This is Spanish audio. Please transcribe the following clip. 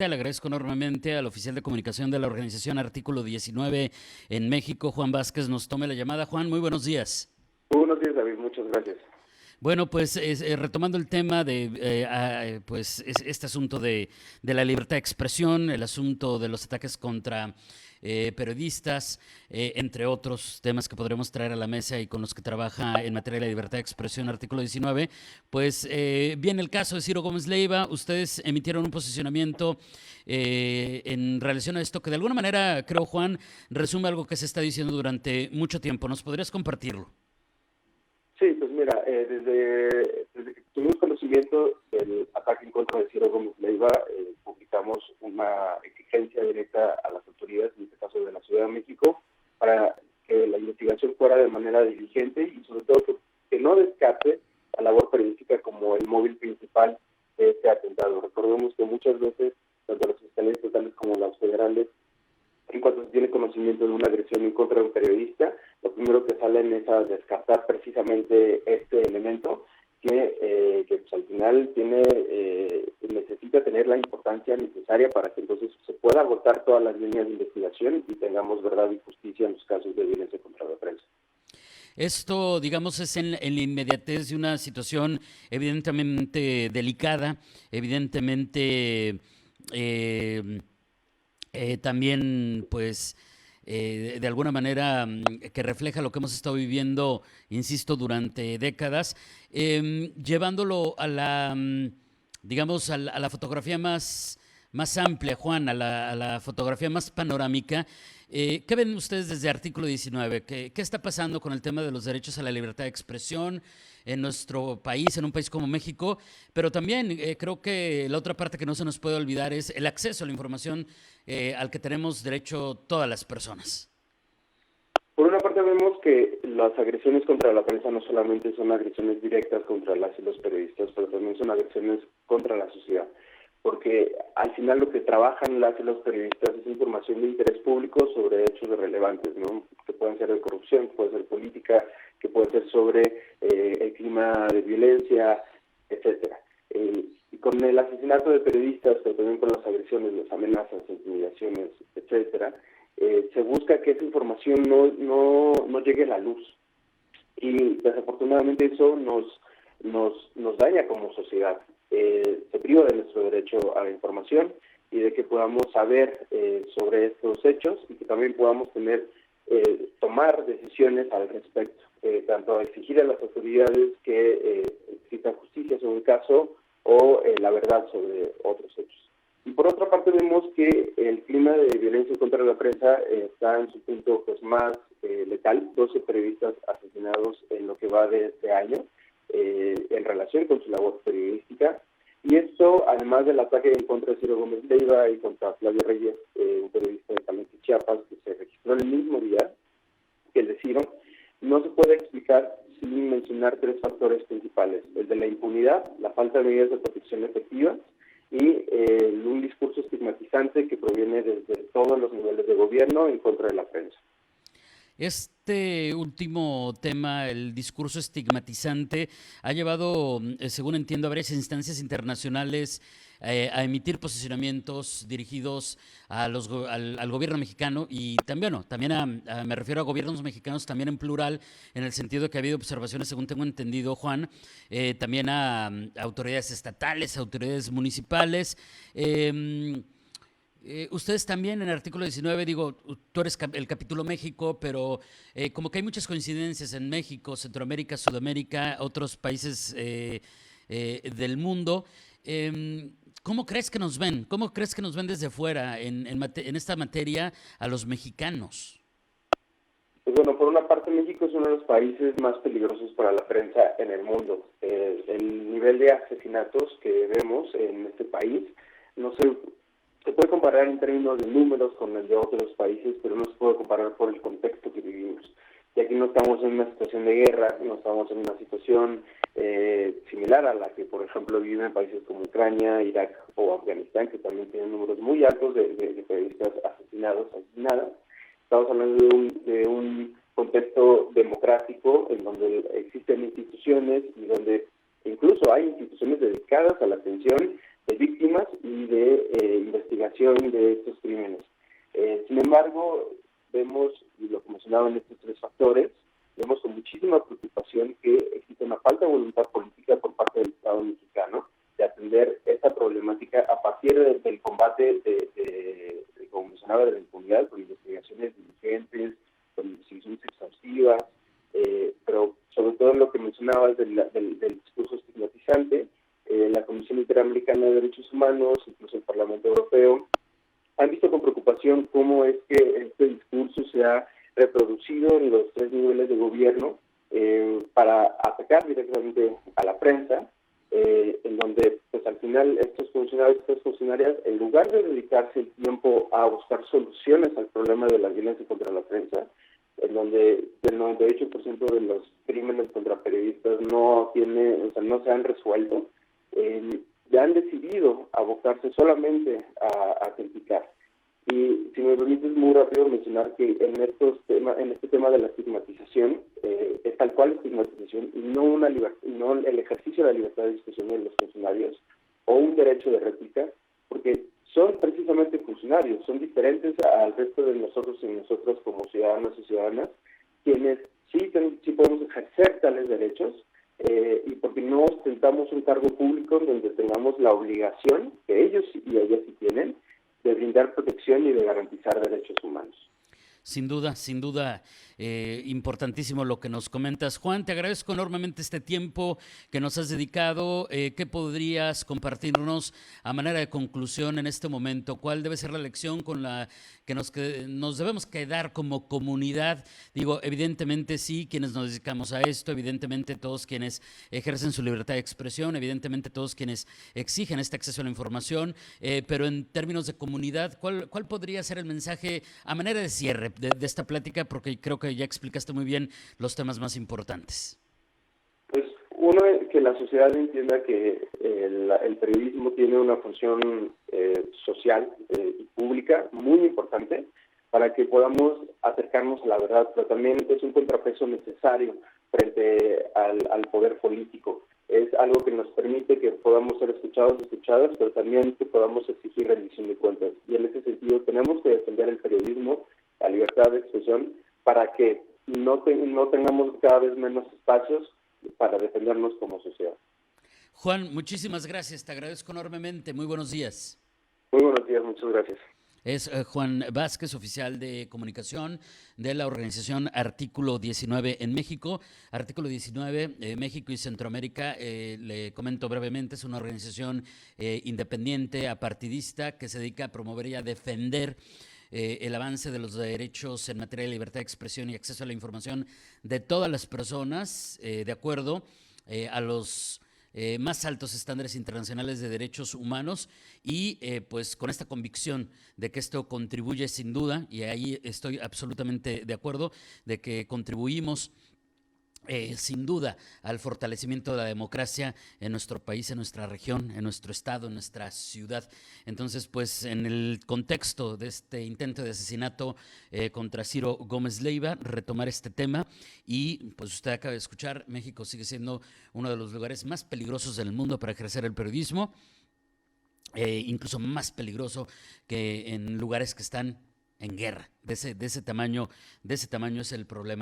Le agradezco enormemente al oficial de comunicación de la organización Artículo 19 en México, Juan Vázquez, nos tome la llamada. Juan, muy buenos días. Buenos días, David. Muchas gracias. Bueno, pues retomando el tema de este asunto de la libertad de expresión, el asunto de los ataques contra periodistas, entre otros temas que podremos traer a la mesa y con los que trabaja en materia de libertad de expresión, artículo 19, pues viene el caso de Ciro Gómez Leiva. Ustedes emitieron un posicionamiento en relación a esto que de alguna manera, creo, Juan, resume algo que se está diciendo durante mucho tiempo. ¿Nos podrías compartirlo? Sí, pues mira, desde que tuvimos conocimiento del ataque en contra de Ciro Gómez Leiva, publicamos una exigencia directa a las autoridades, en este caso de la Ciudad de México, para que la investigación fuera de manera diligente y sobre todo que no descarte la labor periodística como el móvil principal de este atentado. Recordemos que muchas veces, tanto las fiscalías estatales como las federales, en cuanto se tiene conocimiento de una agresión en contra de un periodista, lo primero que salen es a descartar precisamente este elemento que pues, al final necesita tener la importancia necesaria para que entonces se pueda agotar todas las líneas de investigación y tengamos verdad y justicia en los casos de violencia contra la prensa. Esto, digamos, es en la inmediatez de una situación evidentemente delicada, evidentemente eh, también, pues, de alguna manera que refleja lo que hemos estado viviendo, insisto, durante décadas, llevándolo a digamos, a la fotografía más amplia, Juan, a la fotografía más panorámica. ¿Qué ven ustedes desde Artículo 19? ¿Qué está pasando con el tema de los derechos a la libertad de expresión en nuestro país, en un país como México? Pero también creo que la otra parte que no se nos puede olvidar es el acceso a la información al que tenemos derecho todas las personas. Por una parte vemos que las agresiones contra la prensa no solamente son agresiones directas contra las y los periodistas, pero también son agresiones contra la sociedad, porque al final lo que trabajan las y los periodistas es información de interés público sobre hechos relevantes, ¿no? Que pueden ser de corrupción, que puede ser política, que puede ser sobre el clima de violencia, etcétera. Y con el asesinato de periodistas, pero también con las agresiones, las amenazas, intimidaciones, etcétera, se busca que esa información no llegue a la luz. Y desafortunadamente eso nos daña como sociedad. Se priva de nuestro derecho a la información y de que podamos saber sobre estos hechos y que también podamos tomar decisiones al respecto, tanto exigir a las autoridades que exista justicia sobre el caso o la verdad sobre otros hechos. Y por otra parte vemos que el clima de violencia contra la prensa está en su punto pues más letal. 12 periodistas asesinados en lo que va de este año en relación con su labor periodística. Y esto, además del ataque en contra de Ciro Gómez Leiva y contra Flavio Reyes, un periodista de Palenque, Chiapas, que se registró el mismo día que el de Ciro, no se puede explicar sin mencionar tres factores principales: el de la impunidad, la falta de medidas de protección efectivas y un discurso estigmatizante que proviene desde todos los niveles de gobierno en contra de la prensa. Este último tema, el discurso estigmatizante, ha llevado, según entiendo, a varias instancias internacionales a emitir posicionamientos dirigidos al gobierno mexicano y también, bueno, también me refiero a gobiernos mexicanos también en plural, en el sentido de que ha habido observaciones, según tengo entendido, Juan, también a autoridades estatales, autoridades municipales. Ustedes también en el artículo 19, digo, tú eres el capítulo México, pero como que hay muchas coincidencias en México, Centroamérica, Sudamérica, otros países del mundo. ¿Cómo crees que nos ven? ¿Cómo crees que nos ven desde fuera en esta materia a los mexicanos? Pues bueno, por una parte México es uno de los países más peligrosos para la prensa en el mundo. El nivel de asesinatos que vemos en este país no se puede comparar en términos de números con el de otros países, pero no se puede comparar por el contexto que vivimos. Y aquí no estamos en una situación de guerra, no estamos en una situación similar a la que, por ejemplo, viven países como Ucrania, Irak o Afganistán, que también tienen números muy altos de periodistas asesinadas. Estamos hablando de un contexto democrático en donde existen instituciones y donde incluso hay instituciones dedicadas a la atención víctimas y de investigación de estos crímenes. Sin embargo, vemos, y lo que mencionaban estos tres factores, vemos con muchísima preocupación que existe una falta de voluntad política por parte del Estado mexicano de atender esta problemática a partir del combate como mencionaba, de la impunidad, con investigaciones diligentes, con investigaciones exhaustivas, pero sobre todo lo que mencionabas del discurso estigmatizante. La Comisión Interamericana de Derechos Humanos, incluso el Parlamento Europeo, han visto con preocupación cómo es que este discurso se ha reproducido en los tres niveles de gobierno para atacar directamente a la prensa, en donde pues al final estos funcionarios, estas funcionarias, en lugar de dedicarse el tiempo a buscar soluciones al problema de la violencia contra la prensa, en donde el 98% de los crímenes contra periodistas no se han resuelto, ya han decidido abocarse solamente a criticar. Y si me permites muy rápido mencionar que en este tema de la estigmatización, es tal cual estigmatización y no el ejercicio de la libertad de expresión de los funcionarios o un derecho de réplica, porque son precisamente funcionarios, son diferentes al resto de nosotros y nosotras como ciudadanos y ciudadanas, quienes sí podemos ejercer tales derechos, y porque no ostentamos un cargo público donde tengamos la obligación, que ellos y ellas sí tienen, de brindar protección y de garantizar derechos humanos. Sin duda, importantísimo lo que nos comentas. Juan, te agradezco enormemente este tiempo que nos has dedicado. ¿Qué podrías compartirnos a manera de conclusión en este momento? ¿Cuál debe ser la lección con la que nos debemos quedar como comunidad? Digo, evidentemente sí, quienes nos dedicamos a esto, evidentemente todos quienes ejercen su libertad de expresión, evidentemente todos quienes exigen este acceso a la información, pero en términos de comunidad, ¿cuál podría ser el mensaje a manera de cierre de esta plática? Porque creo que ya explicaste muy bien los temas más importantes. Pues uno es que la sociedad entienda que el periodismo tiene una función social y pública muy importante para que podamos acercarnos a la verdad, pero también es un contrapeso necesario frente al poder político. Es algo que nos permite que podamos ser escuchados y escuchadas, pero también que podamos exigir rendición de cuentas. Y en ese sentido tenemos que defender el periodismo, la libertad de expresión, para que no tengamos cada vez menos espacios para defendernos como sociedad. Juan, muchísimas gracias, te agradezco enormemente. Muy buenos días. Muy buenos días, muchas gracias. Es Juan Vázquez, oficial de comunicación de la organización Artículo 19 en México. Artículo 19, México y Centroamérica, le comento brevemente, es una organización independiente, apartidista, que se dedica a promover y a defender el avance de los derechos en materia de libertad de expresión y acceso a la información de todas las personas, de acuerdo a los más altos estándares internacionales de derechos humanos y pues con esta convicción de que esto contribuye sin duda, y ahí estoy absolutamente de acuerdo, de que contribuimos sin duda al fortalecimiento de la democracia en nuestro país, en nuestra región, en nuestro estado, en nuestra ciudad. Entonces, pues en el contexto de este intento de asesinato contra Ciro Gómez Leiva, retomar este tema y pues usted acaba de escuchar, México sigue siendo uno de los lugares más peligrosos del mundo para ejercer el periodismo, incluso más peligroso que en lugares que están en guerra. De ese tamaño es el problema.